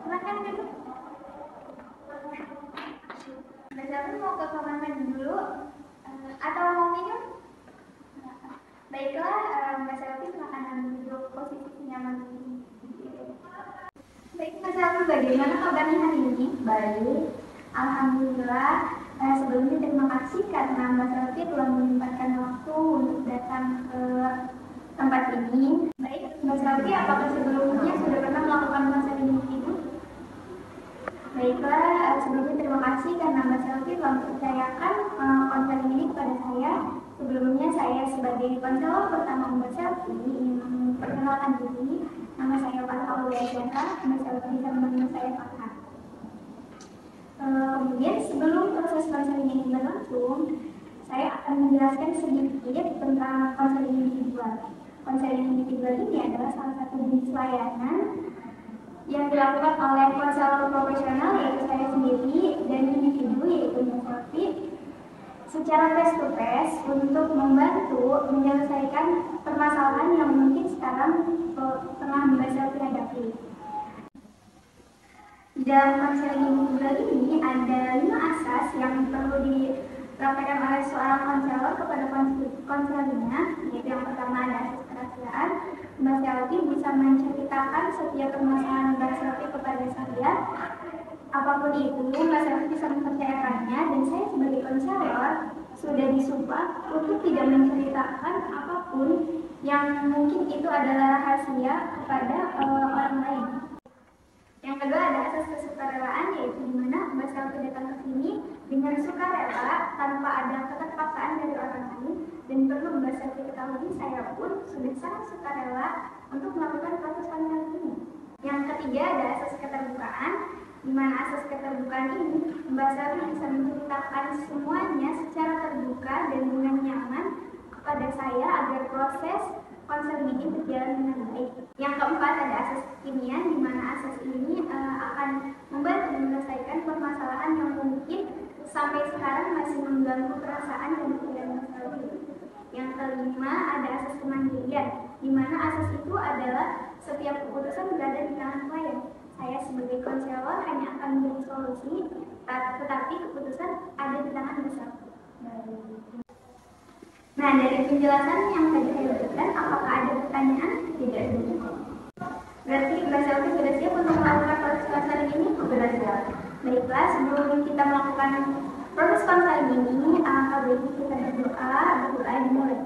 Silakan duduk. Mbak Selvi mau ke kamar mandi dulu atau mau minum? Baiklah, Mbak Selvi silakan ambil duduk posisi nyaman. Baik, Mbak Selvi, bagaimana kabarnya hari ini? Baik, alhamdulillah. Sebelumnya terima kasih karena Mbak Selvi telah menyempatkan waktu untuk datang ke tempat ini. Baik, Mbak Selvi, apakah sebelumnya sudah pernah melakukan konseling ini? Baiklah, sebelumnya terima kasih karena Mbak Selvi telah mempercayakan konseling ini kepada saya. Sebelumnya saya sebagai konselor pertama Mbak Selvi ingin memperkenalkan diri. Nama saya Farha Auliasyara. Mbak Selvi bisa memanggil saya Farha. Kemudian sebelum proses konseling ini berlangsung, saya akan menjelaskan sedikit tentang konseling individual. Konseling individual ini adalah salah satu jenis layanan yang dilakukan oleh konselor profesional yaitu saya sendiri dan individu yaitu Mbak Selvi secara face to face untuk membantu menyelesaikan permasalahan yang mungkin sekarang tengah Mbak Selvi hadapi. Di dalam konseling individual ini ada 5 asas yang perlu dipraktekkan oleh seorang konselor kepada konselornya, yaitu yang pertama ada asas kerahasiaan. Mbak Selvi bisa menceritakan setiap permasalahan Mbak Selvi kepada saya. Apapun itu, Mbak Selvi bisa mempercayakannya dan saya sebagai konselor sudah disumpah untuk tidak menceritakan apapun yang mungkin itu adalah rahasia kepada orang lain. Yang kedua ada asas kesukarelaan, yaitu di mana Mbak Selvi datang ke sini dengan sukarela tanpa ada keterpaksaan dari orang lain. Dan perlu Mbak Selvi ketahui, saya pun sudah sangat sukarela untuk melakukan proses konseling ini. Yang ketiga ada asas keterbukaan, di mana asas keterbukaan ini Mbak Selvi bisa menceritakan semuanya secara terbuka dan dengan nyaman kepada saya agar proses konseling ini berjalan dengan baik. Yang keempat ada asas kekinian, di mana asas ini akan membantu menyelesaikan permasalahan yang mungkin sampai sekarang masih mengganggu perasaan dan pikiran Mbak Selvi. Yang kelima ada asas kemandirian, di mana asas itu adalah setiap keputusan berada di tangan klien. Saya sebagai konselor hanya akan memberi solusi, tetapi keputusan ada di tangan Mbak Selvi. Nah, dari penjelasan yang tadi saya berikan, apakah ada pertanyaan? Tidak ada. Berarti Mbak Selvi sudah siap untuk melakukan proses konseling ini? Sudah siap. Baiklah, sebelum kita melakukan proses konseling ini, alangkah baiknya kita berdoa dimulai.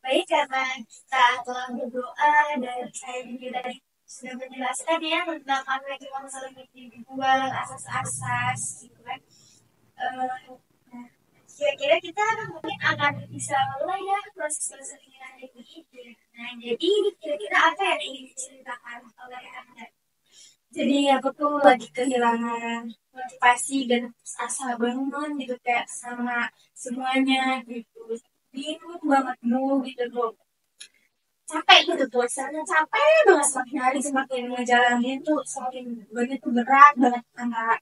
Baik, karena kita telah berdoa dan saya juga tadi sudah menjelaskan ya tentang apa itu konseling individual, asas-asas gitu kan. Kira-kira kita mungkin akan bisa mulai ya proses konseling hari ini. Nah, jadi kira-kira apa yang ingin diceritakan oleh Anda? Jadi aku tuh lagi kehilangan motivasi dan asa bangun gitu kayak sama semuanya gitu. Bingung banget dulu gitu tuh. Capek gitu tuh, rasanya capek banget semakin hari semakin ngejalanin tuh semakin begitu berat banget antara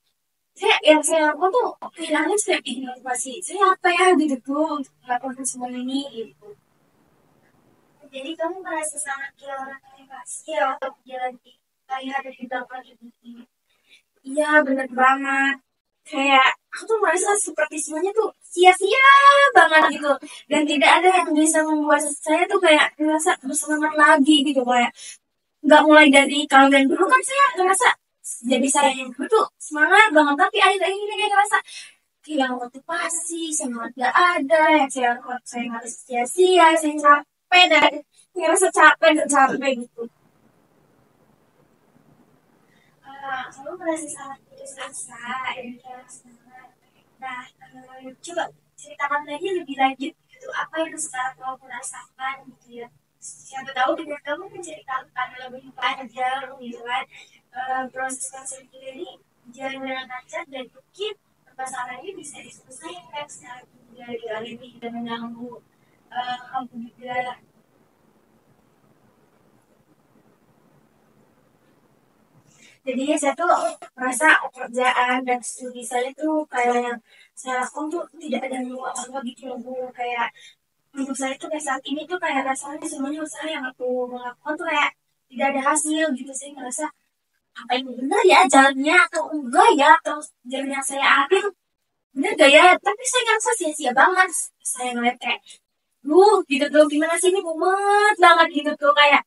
saya aku tuh kehilangan setiap motivasi saya apa ya gitu tuh untuk melakukan semua ini gitu. Jadi kamu merasa sangat kehilangan motivasi ya untuk jalan kayak ada di belakang ini. Iya bener banget. Kayak aku tuh merasa seperti semuanya tuh sia-sia banget gitu. Dan tidak ada yang bisa membuat saya tuh kayak merasa bersemangat lagi gitu. Kayak nggak mulai dari kalian dulu kan saya ngerasa jadi saya yang dulu tuh semangat banget. Tapi akhir-akhir ini kayak ngerasa kehilangan motivasi, semangat gak ada. Saya harus sia-sia, saya capek dan ngerasa capek dan capek gitu. Kamu merasa sangat putus asa dan kehilangan semangat. Nah, coba ceritakan lagi lebih lanjut gitu apa yang sekarang kamu rasakan gitu ya. Siapa tahu dengan kamu menceritakan lebih panjang gitu kan proses konseling ini jalan dengan lancar dan mungkin permasalahannya bisa diselesaikan secara juga ini tidak mengganggu kamu juga. Jadi saya tuh merasa pekerjaan dan studi saya tuh kayak yang saya lakukan tuh tidak ada yang apa gitu loh Bu. Kayak untuk saya tuh kayak saat ini tuh kayak rasanya semuanya usaha yang aku melakukan tuh kayak tidak ada hasil gitu. Saya ngerasa apa ini benar ya jalannya atau enggak ya, atau jalan yang saya ambil bener gak ya, tapi saya ngerasa sia-sia banget. Saya ngeliat kayak gitu tuh gimana sih ini mumet banget gitu tuh kayak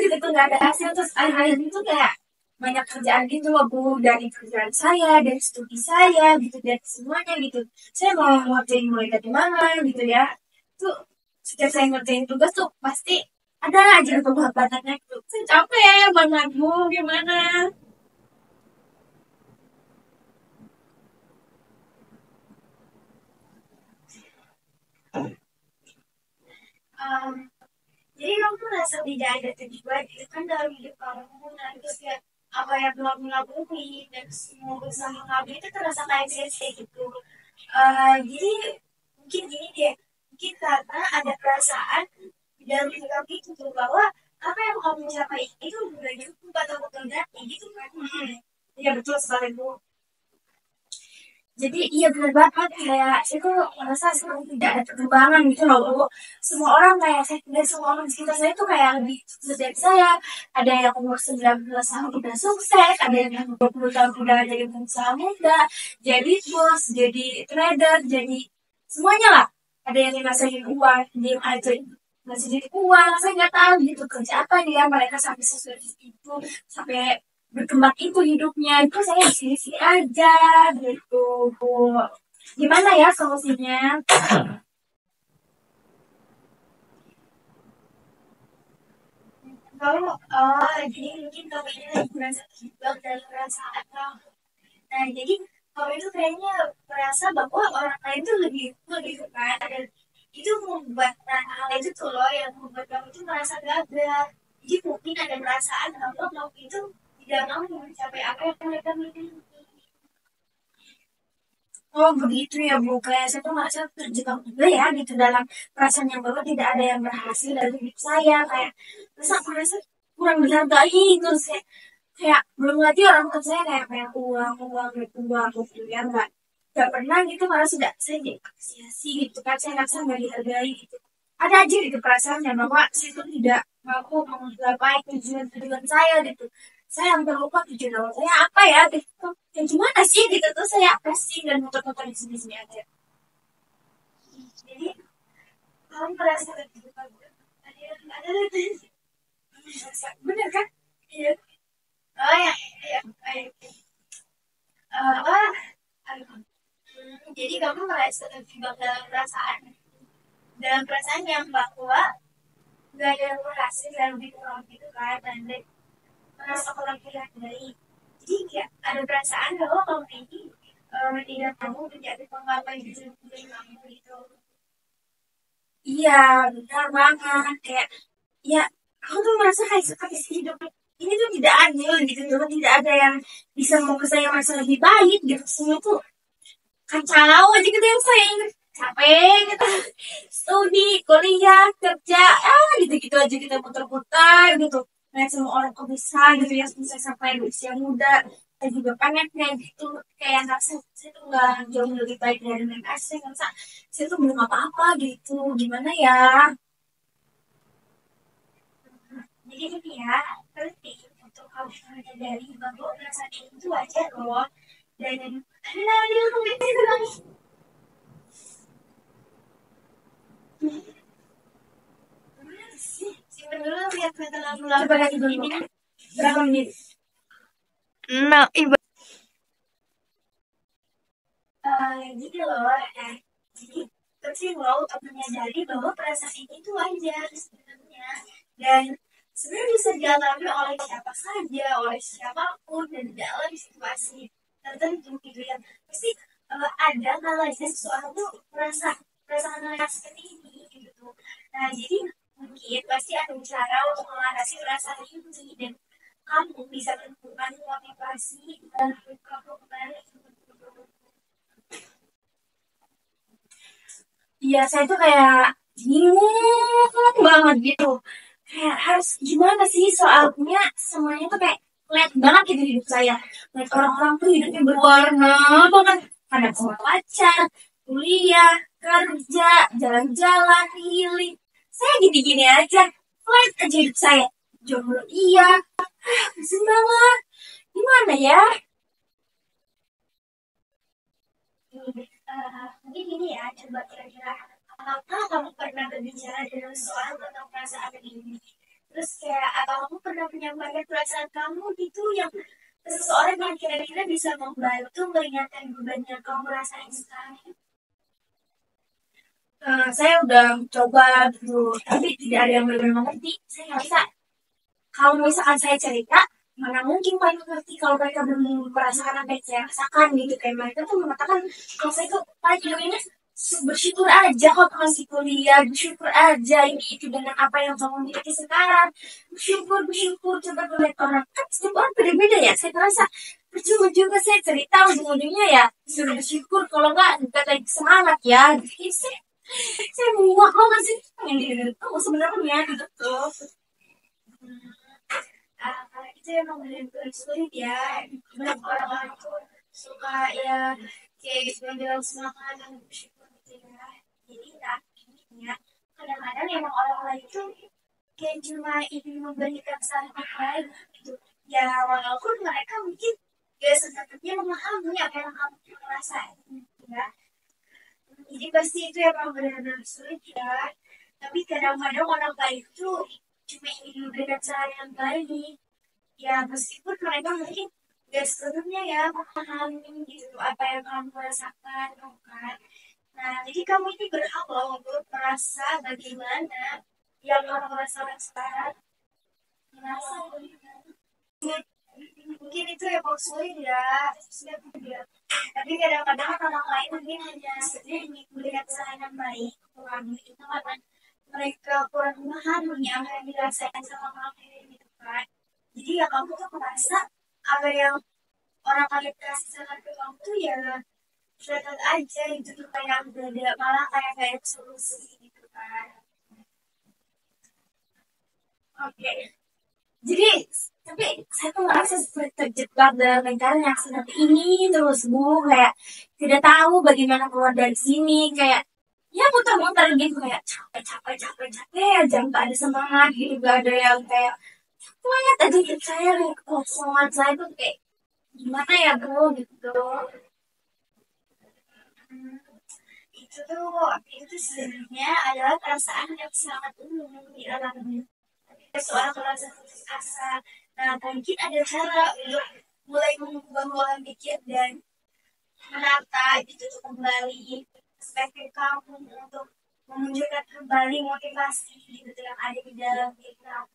gitu tuh nggak ada hasil. Terus akhir-akhir itu kayak banyak kerjaan gitu loh Bu, dari kerjaan saya, dari studi saya gitu, dari semuanya gitu. Saya mau ngerjain mulai dari mana gitu ya. Tuh setiap saya ngerjain tugas tuh pasti ada aja penghambatannya gitu. Saya capek banget Bu, gimana? Um, jadi kamu tuh merasa tidak ada tujuan itu kan dalam hidup kamu, nah terus kayak apa yang kamu lakuin dan semua usaha kamu itu terasa kayak sia-sia gitu. Jadi mungkin gini deh, mungkin karena ada perasaan di dalam diri kamu itu tuh bahwa apa yang kamu capai itu udah cukup atau betul ganti gitu kan. Iya betul sekali Bu. Jadi iya benar banget kayak saya tuh merasa sekarang tidak ada perkembangan gitu loh Bu. Semua orang kayak saya dan semua orang di sekitar saya tuh kayak lebih sukses dari saya. Ada yang umur 19 tahun udah sukses, ada yang 20 tahun udah jadi pengusaha muda, jadi bos, jadi trader, jadi semuanya lah. Ada yang ngasihin uang, diem aja ngasihin uang, saya nggak tahu gitu kerja apa dia mereka sampai sesuai itu, sampai berkembang itu hidupnya. Itu saya isi aja gitu Bu. Gimana ya solusinya? Kalau jadi mungkin kamu ini lagi merasa terjebak dalam perasaan kamu. Nah jadi kamu itu kayaknya merasa bahwa orang lain tuh lebih lebih keren dan itu membuat hal itu tuh loh yang membuat kamu itu merasa gagal. Jadi mungkin ada perasaan kalau kamu itu tidak mau mencapai apa yang mereka miliki. Oh begitu ya Bu, kayak saya tuh merasa terjebak juga ya gitu dalam perasaan yang bahwa tidak ada yang berhasil dari hidup saya. Kayak masa aku merasa kurang dihargai terus kayak belum lagi orang tua saya kayak pengen uang uang uang gitu ya, nggak pernah gitu, malah sudah saya jadi apresiasi gitu kan, saya ngerasa nggak dihargai gitu. Ada aja gitu perasaannya bahwa saya tuh tidak mampu menggapai tujuan tujuan saya gitu. Saya hampir lupa tujuan awal saya apa ya gitu. Dan gimana sih gitu tuh saya kasih dan muter-muter di sini-sini aja. Jadi kamu merasa gitu kan? Ada bener kan? Iya. Oh ya, iya, iya. Apa? Jadi kamu merasa terjebak dalam perasaan yang bahwa gak ada yang berhasil dalam hidup kamu gitu kan, dan merasa kurang dihargai. Jadi kayak ada perasaan bahwa kamu ini tidak kamu menjadi pengalaman hidup kamu gitu. Iya, benar banget. Kayak, ya, aku tuh merasa kayak seperti hidup ini tuh tidak adil gitu, tidak ada yang bisa membuat saya merasa lebih baik gitu. Semua tuh kacau aja gitu yang saya ingat. Capek gitu. Studi, kuliah, kerja, gitu-gitu aja kita putar-putar gitu. Kayak semua orang kok bisa gitu yang bisa sampai di usia muda. Saya juga pengen kayak gitu. Kayak ngerasa saya tuh nggak jauh lebih baik dari mereka. Saya ngerasa saya tuh belum apa-apa gitu. Gimana ya? Jadi ini ya, penting untuk kamu menyadari bahwa perasaan itu wajar loh. Dan ada dia tuh simpen dulu lihat meter lalu coba lagi dulu berapa menit. Nah, gitu loh. Jadi penting loh untuk menyadari bahwa perasaan ini tuh wajar sebenarnya, dan sebenarnya bisa dialami oleh siapa saja, oleh siapapun, dan dalam situasi tertentu gitu ya. Pasti ada kalanya seseorang tuh merasa perasaan yang seperti ini gitu. Nah jadi mungkin pasti ada cara untuk mengatasi perasaan ini, dan kamu bisa menemukan motivasi dan kamu kembali. Iya, saya tuh kayak bingung banget gitu. Kayak harus gimana sih soalnya semuanya tuh kayak lihat banget gitu hidup saya. Lihat orang-orang tuh hidupnya berwarna banget. Pada punya pacar, kuliah, kerja, jalan-jalan, healing. Saya gini-gini aja. Flat aja hidup saya. Jomblo iya. Pusing banget. Gimana ya? Mungkin ini ya, coba kira-kira apakah kamu pernah berbicara dengan seseorang tentang perasaan ini? Terus kayak atau kamu pernah menyampaikan perasaan kamu gitu yang seseorang yang kira-kira bisa membantu meringankan beban yang kamu rasain sekarang? Saya udah coba dulu, tapi tidak ada yang benar-benar mengerti. Saya nggak bisa. Kalau misalkan saya cerita, mana mungkin mereka ngerti kalau mereka belum merasakan apa yang saya rasakan gitu. Kayak mereka tuh mengatakan kalau saya tuh paling hidupnya bersyukur aja kok masih kuliah, bersyukur aja ini itu dengan apa yang kamu miliki sekarang. Bersyukur, bersyukur, coba lihat orang. Kan setiap orang beda-beda ya. Saya merasa percuma juga saya cerita ujung-ujungnya ya suruh bersyukur kalau nggak kata semangat ya. Jadi saya muak banget sih pengen diri kamu sebenarnya gitu tuh. Itu emang benar-benar sulit ya. Banyak orang-orang tuh suka ya kayak gitu bilang semangat dan bersyukur gitu ya. Jadi ya kadang-kadang emang orang lain tuh kayak cuma ingin memberikan saran baik gitu. Ya walaupun mereka mungkin ya sebenarnya memahami apa yang kamu rasain gitu ya. Jadi pasti itu emang benar-benar sulit ya. Tapi kadang-kadang orang baik tuh cuma ingin memberikan saran yang baik. Ya meskipun mereka mungkin gak sepenuhnya ya memahami gitu apa yang kamu rasakan, kan? Nah, jadi kamu ini berhak loh untuk merasa bagaimana yang kamu rasakan sekarang. Merasa bagaimana? Mungkin itu ya sulit ya, sulit ya. Tapi kadang-kadang orang lain mungkin hanya sekedar melihat saran yang baik, kurang itu karena mereka kurang memahami apa yang dirasakan sama kamu gitu kan. Jadi ya kamu tuh merasa apa yang orang lain kasih saran ke kamu tuh ya sudah aja itu tuh kayak beda malah kayak solusi gitu kan. Oke. Jadi tapi saya tuh merasa seperti terjebak dalam lingkaran yang seperti ini terus bu kayak tidak tahu bagaimana keluar dari sini kayak ya muter-muter gitu kayak capek aja nggak ada semangat gitu nggak ada yang kayak semangat aja hidup saya kayak kekosongan saya tuh kayak gimana ya bu gitu. Hmm, itu sebenarnya adalah perasaan yang sangat umum dialami seorang merasa putus asa. Nah, mungkin ada cara untuk mulai mengubah pola pikir dan menata gitu kembali perspektif kamu untuk memunculkan kembali motivasi gitu yang ada di dalam diri kamu.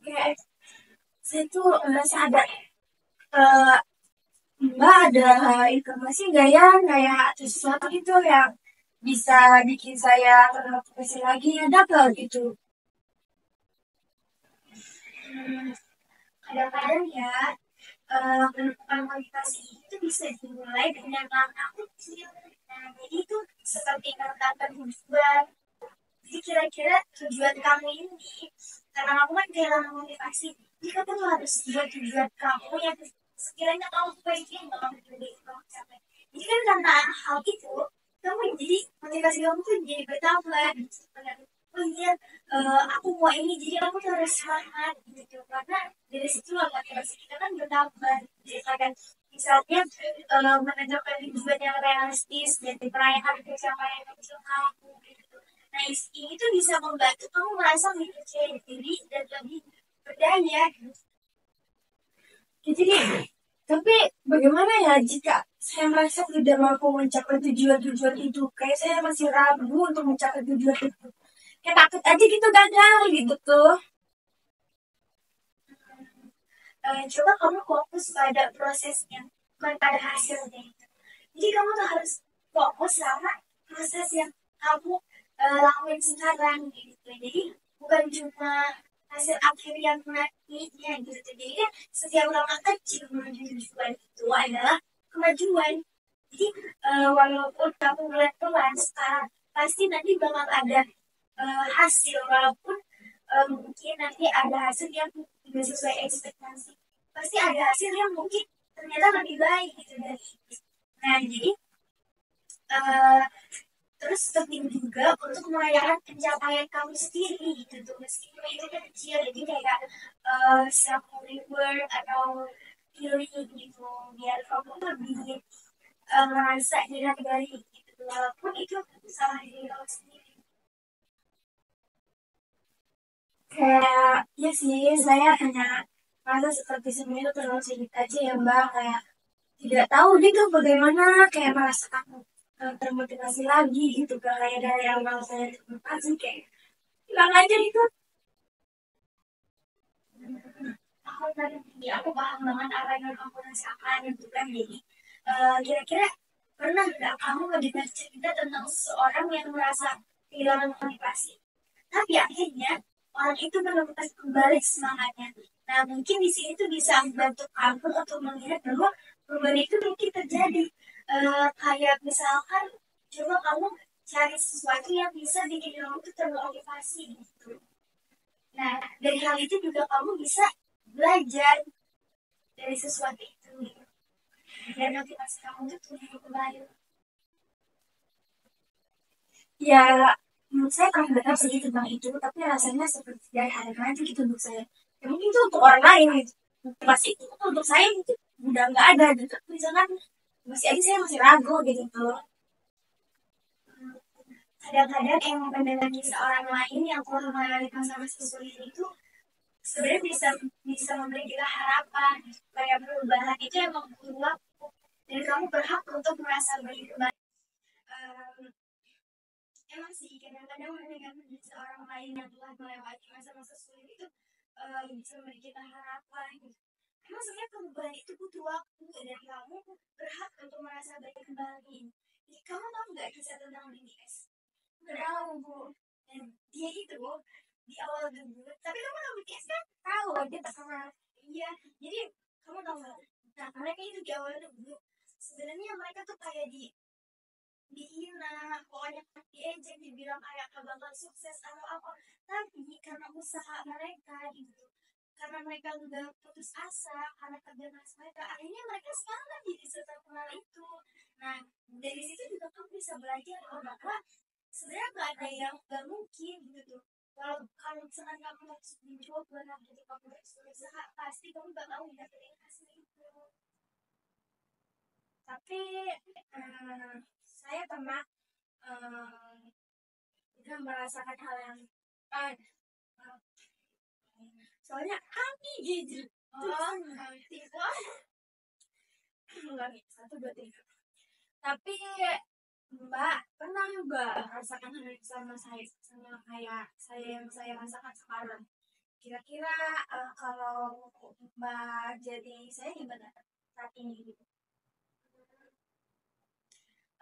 Kayak saya tuh merasa ada eh, mbak ada informasi nggak ya kayak sesuatu itu yang bisa bikin saya termotivasi lagi ada nggak gitu. Hmm, kadang-kadang ya menemukan motivasi itu bisa dimulai dengan langkah kecil. Nah, jadi itu seperti menetapkan tujuan. Jadi kira-kira tujuan kamu ini, karena kamu kan kehilangan motivasi, jadi kamu tuh harus buat tujuan kamu yang sekiranya kamu pengen banget jadi kamu capai. Jadi kan karena hal itu, kamu jadi motivasi kamu tuh jadi bertambah. Gitu. Oh iya, aku mau ini, jadi kamu tuh harus semangat gitu. Karena dari situ motivasi kita kan bertambah. Jadi kan misalnya menentukan tujuan yang realistis, jadi perayaan pencapaian kecil kamu gitu. Nah, ini tuh bisa membantu kamu merasa lebih percaya diri dan lebih berdaya. Jadi tapi bagaimana ya jika saya merasa tidak mampu mencapai tujuan-tujuan itu kayak saya masih ragu untuk mencapai tujuan itu kayak takut aja gitu gagal gitu tuh. Coba kamu fokus pada prosesnya, bukan pada hasilnya. Jadi kamu tuh harus fokus sama proses yang kamu lakuin sekarang gitu. Jadi bukan cuma hasil akhir yang nantinya gitu. Jadi kan setiap langkah kecil menuju tujuan itu adalah kemajuan. Jadi walaupun kamu mulai pelan sekarang, pasti nanti bakal ada hasil walaupun mungkin nanti ada hasil yang tidak sesuai ekspektasi. Pasti ada hasil yang mungkin ternyata lebih baik gitu dari ini. Nah jadi eh, terus penting juga untuk merayakan pencapaian kamu sendiri gitu tuh, meskipun itu kecil, jadi kayak self reward atau healing gitu, biar kamu lebih merasa dihargai gitu, walaupun itu salah diri kamu sendiri. Kayak ya sih, saya hanya merasa seperti semuanya itu terlalu sedikit aja ya mbak, kayak tidak tahu gitu bagaimana kayak merasa aku termotivasi lagi gitu, kayak dari awal saya termotivasi kayak hilang aja itu. Aku tadi aku paham banget apa yang kamu rasakan gitu kan, jadi kira-kira pernah nggak kamu mendengar cerita tentang seorang yang merasa kehilangan motivasi, tapi akhirnya orang itu menemukan kembali semangatnya. Nah mungkin di sini tuh bisa membantu kamu untuk melihat bahwa perubahan itu mungkin terjadi. Kayak misalkan coba kamu cari sesuatu yang bisa bikin kamu tuh termotivasi gitu. Nah, dari hal itu juga kamu bisa belajar dari sesuatu itu. Dan motivasi kamu tuh tumbuh kembali. Ya, menurut saya pernah dengar sih tentang itu, tapi rasanya seperti dari hari nanti gitu untuk saya. Ya, mungkin itu untuk orang lain gitu. Motivasi itu untuk saya itu udah nggak ada gitu. Misalkan masih aja saya masih ragu gitu. Kadang-kadang yang mendengar kisah orang lain yang telah melalui masa-masa sulit itu sebenarnya bisa memberi kita harapan, kayak perubahan itu emang butuh waktu, dan kamu berhak untuk merasa baik kembali. Um, Emang sih kadang-kadang mendengar kisah orang lain yang telah melewati masa-masa sulit itu bisa memberi kita harapan. Emang sebenarnya perubahan itu butuh waktu, dan kamu berhak untuk merasa baik kembali. Jadi kamu tahu nggak kisah tentang BTS? Tahu bu. Dan dia itu di awal debut, tapi kamu tahu BTS kan? Tahu, dia terkenal. Iya, jadi kamu tahu nggak? Nah mereka itu di awal debut sebenarnya mereka tuh kayak dihina, pokoknya diejek, dibilang kayak gak bakal sukses atau apa. Tapi karena usaha mereka gitu, karena mereka udah putus asa, karena kerja keras mereka, akhirnya mereka sekarang kan jadi terkenal itu. Nah dari situ juga kamu bisa belajar bahwa sebenarnya gak ada yang gak mungkin gitu. Kalau misalkan kamu harus mencoba, gitu kamu harus berusaha, pasti kamu bakal dapetin hasil itu. Tapi saya pernah udah merasakan hal yang uh, soalnya kami gitu. Tipe enggak nih, satu dua tiga. Tapi mbak pernah juga merasakan hal yang sama saya, sama kayak saya yang saya rasakan sekarang. Kira-kira kalau mbak jadi saya gimana saat ini gitu?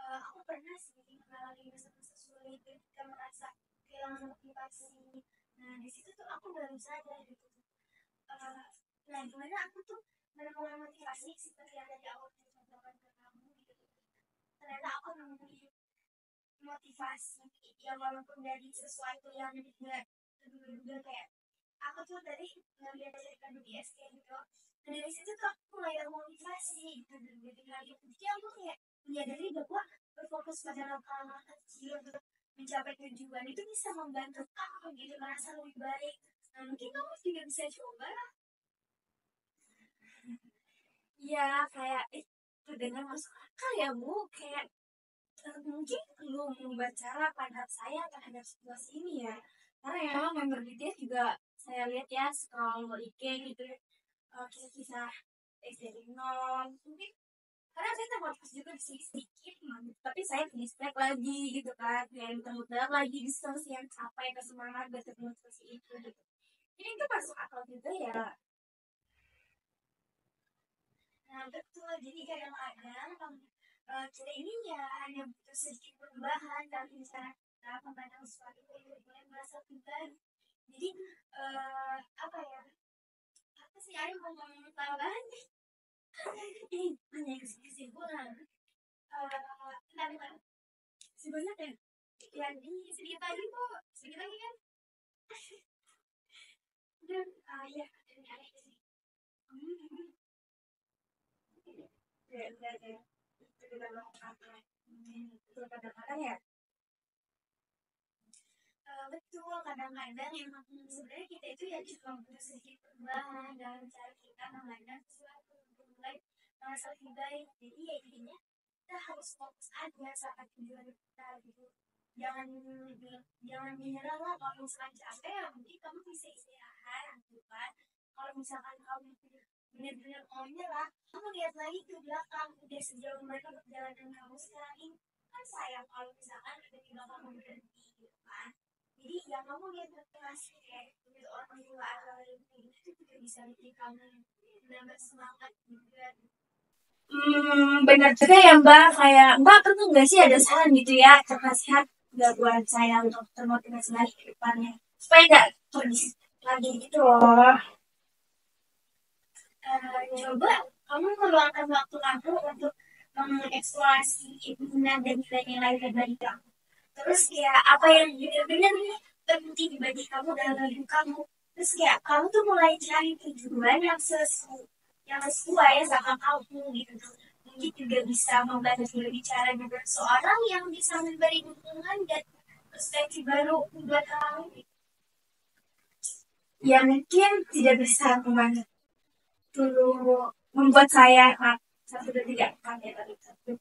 Aku pernah sih mengalami masa-masa sulit ketika merasa kehilangan motivasi. Nah di situ tuh aku baru sadar gitu. Nah gimana aku tuh menemukan motivasi seperti yang tadi aku ceritakan ke kamu gitu. Ternyata aku menemukan motivasi yang walaupun dari sesuatu yang tidak terduga, kayak aku tuh tadi ngeliat cerita BTS kayak gitu. Dan dari situ tuh aku mulai termotivasi gitu dari hal itu. Jadi aku kayak menyadari bahwa berfokus pada hal-hal kecil untuk mencapai tujuan itu bisa membantu aku gitu merasa lebih baik. Nah mungkin kamu juga bisa coba. Ya kayak terdengar masuk akal ya bu, kayak mungkin perlu mengubah cara pandang saya terhadap situasi ini ya, karena ya member BTS juga saya lihat ya scroll IG gitu, kisah dari nol mungkin, karena saya termotivasi juga sih sedikit tapi saya distract lagi gitu kan, kayak muter-muter lagi di situasi yang capek ke semangat dan termotivasi itu gitu. Ini itu masuk akal juga ya. Nah betul, jadi kadang-kadang kita ini ya hanya butuh sedikit perubahan dalam cara memandang sesuatu itu dengan merasa pribadi. Jadi apa ya? Apa sih Ayo ngomong tambahan? Ini hanya kesimpulan. Kenapa si banyak ya? Ya ini sedikit lagi kok, sedikit lagi kan? Dan ya ini ada sih. itu juga melakukan itu kadang-kadang ya. Betul, kadang-kadang emang sebenarnya kita itu ya cuma butuh sedikit perubahan dalam cara kita memandang sesuatu untuk mulai merasa lebih baik. Jadi ya intinya kita harus fokus aja saat tujuan kita gitu. Jangan jangan menyerah lah kalau misalkan capek ya mungkin kamu bisa istirahat gitu kan. Kalau misalkan kamu benar-benar mau nyerah, kamu lihat lagi ke belakang udah sejauh mereka berjalan dengan kamu sekarang ini kan sayang kalau misalkan ada di belakang kamu berhenti gitu kan. Jadi yang kamu lihat motivasi kayak gitu orang tua atau lebih itu juga bisa bikin kamu menambah semangat juga. Benar juga ya Mbak, kayak Mbak perlu nggak sih ada saran gitu ya, nasihat nggak buat saya untuk termotivasi lagi ke depannya, supaya nggak pergi lagi gitu loh. Coba kamu meluangkan waktu kamu untuk mengeksplorasi minat dan nilai-nilai pribadi kamu. Terus kayak apa yang benar-benar nih penting bagi kamu dalam hidup kamu. Terus kayak kamu tuh mulai cari tujuan yang sesuai sama kamu gitu. Mungkin juga bisa membantu berbicara dengan seorang yang bisa memberi dukungan dan perspektif baru buat kamu. Ya mungkin tidak bisa membantu dulu membuat saya satu dan tiga kali tadi satu.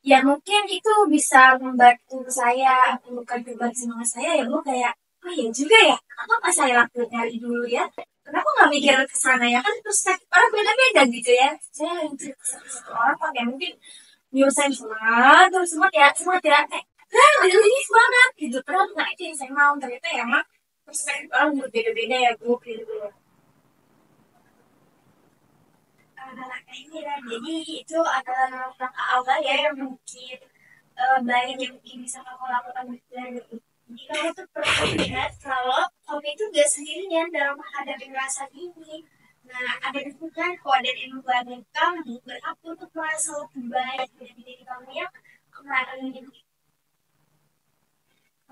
Ya mungkin itu bisa membantu saya bukan beban semangat saya ya bu kayak oh ya juga ya apa saya lakukan dari dulu ya kenapa nggak mikir ke sana ya kan perspektif orang beda-beda gitu ya saya yang cerita sama satu orang pakai mungkin nyusahin semangat terus semangat ya nah ini semangat gitu padahal nggak itu yang saya mau ternyata ya mak perspektif orang berbeda-beda ya bu gitu ini kan jadi itu adalah langkah awal ya yang mungkin baik yang mungkin bisa kamu lakukan dari jadi kamu tuh perlu ingat kalau kamu itu gak sendirian dalam menghadapi rasa ini nah ada dukungan kok dan ilmu kamu berhak untuk merasa lebih baik dari diri kamu yang kemarin ini.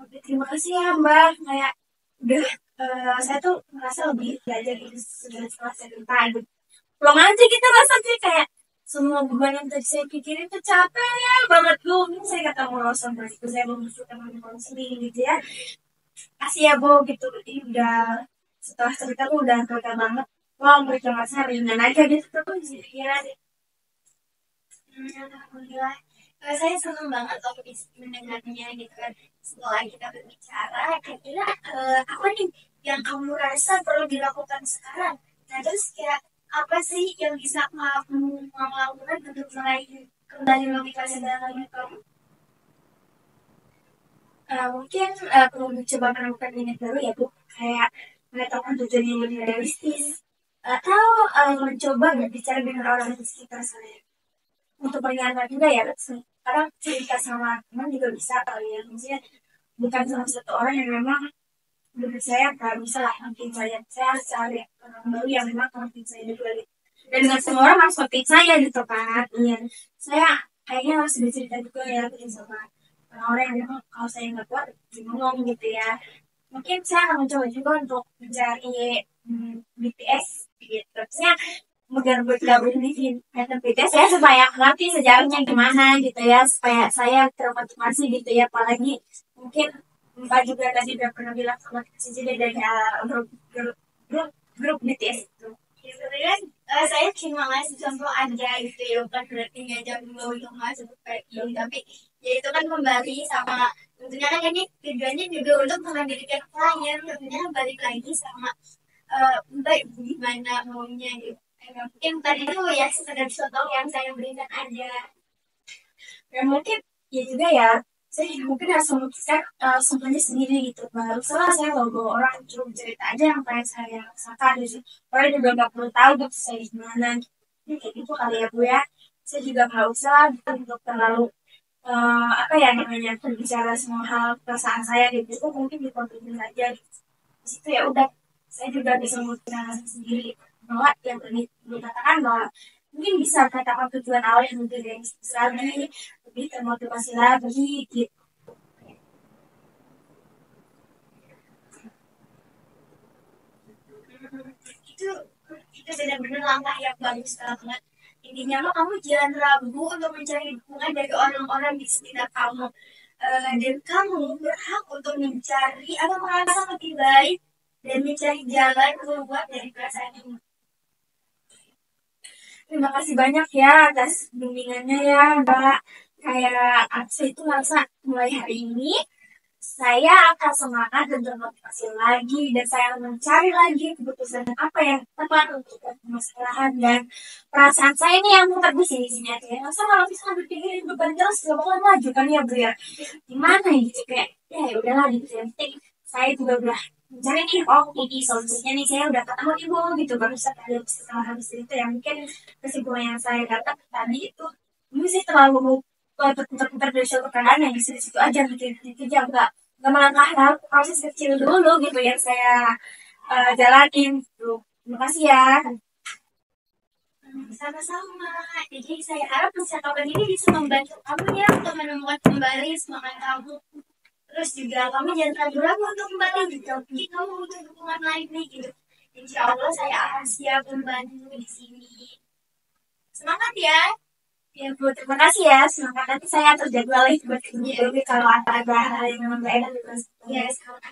Oke, terima kasih ya Mbak kayak udah saya tuh merasa lebih belajar gitu setelah saya cerita gitu belum aja kita rasanya kayak semua beban yang tadi saya pikirin tuh capek ya banget bu ini saya ketemu sama itu saya belum teman konseling gitu ya kasih ya bu gitu ini udah setelah cerita tuh udah lega banget wah mereka saya ringan aja gitu tuh kira alhamdulillah saya senang banget loh bisa mendengarnya gitu kan setelah kita berbicara kira-kira apa nih yang kamu rasa perlu dilakukan sekarang nah terus kira apa sih yang bisa kamu lakukan untuk meraih kembali motivasi dalam hidup kamu? Mungkin perlu mencoba menemukan minat baru ya bu kayak menetapkan tujuan yang lebih realistis atau mencoba berbicara dengan orang di sekitar saya untuk peringatan juga ya kadang cerita sama teman juga bisa kali ya maksudnya bukan sama satu orang yang memang menurut saya nggak bisa lah mungkin saya harus cari orang baru yang memang mungkin saya juga gitu dan nggak semua orang harus seperti saya gitu kan iya saya kayaknya harus bercerita juga ya gitu sama orang-orang yang memang kalau saya nggak kuat bingung gitu ya mungkin saya akan mencoba juga untuk mencari BTS gitu saya bergabung di fandom BTS ya supaya ngerti sejarahnya gimana gitu ya supaya saya termotivasi gitu ya apalagi mungkin Mbak juga tadi udah pernah bilang sama kita jadi dari grup BTS itu ya, sebenarnya saya cuma ngasih contoh aja gitu ya bukan berarti ngajak dulu untuk masuk kayak gitu tapi ya itu kan kembali sama tentunya kan ini tujuannya juga untuk menghadirkan klien tentunya balik lagi sama baik gimana maunya gitu mungkin tadi itu ya sekedar contoh yang saya berikan aja ya mungkin ya juga ya saya mungkin harus memutuskan semuanya sendiri gitu baru setelah saya logo orang cuma cerita aja yang pengen saya rasakan gitu orang juga nggak perlu tahu gitu saya gimana gitu kayak gitu kali ya bu ya saya juga nggak usah gitu untuk terlalu apa ya namanya berbicara semua hal perasaan saya gitu itu mungkin dikontribusi saja gitu. Di situ ya udah saya juga bisa memutuskan sendiri bahwa yang tadi dikatakan bahwa mungkin bisa katakan tujuan awal yang lebih realistis lagi lebih termotivasi lagi gitu itu itu benar-benar langkah yang bagus banget Intinya lo kamu jangan ragu untuk mencari dukungan dari orang-orang di sekitar kamu. Dan kamu berhak untuk mencari atau merasa lebih baik dan mencari jalan keluar dari perasaan ini. Terima kasih banyak ya atas bimbingannya ya, Mbak. Kayak saya itu merasa mulai hari ini saya akan semangat dan termotivasi lagi dan saya akan mencari lagi keputusan apa yang tepat untuk permasalahan dan perasaan saya ini yang muter di sini aja. Masa kalau misalnya berpikirin beban terus gak bakal maju kan ya Bu ya. Gimana gitu kayak ya udahlah gitu yang penting saya juga udah mencari nih oh ini solusinya nih saya udah ketemu ibu gitu baru setelah habis itu ya mungkin kesimpulan yang saya dapat tadi itu ini sih terlalu putar-putar dari suatu keadaan yang di situ aja gitu aja nggak melangkah dalam proses kecil dulu gitu yang saya jalanin gitu. Terima kasih ya. Sama-sama. Jadi saya harap percakapan ini bisa membantu kamu ya untuk menemukan kembali semangat kamu. Terus juga kamu jangan ragu-ragu untuk kembali gitu. Mungkin kamu butuh dukungan lain nih gitu. Insya Allah saya akan siap membantu di sini. Semangat ya. Ya Bu, terima kasih ya. Semangat nanti saya atur jadwal buat ketemu kalau ada hal yang memang gak enak. Yes, kalau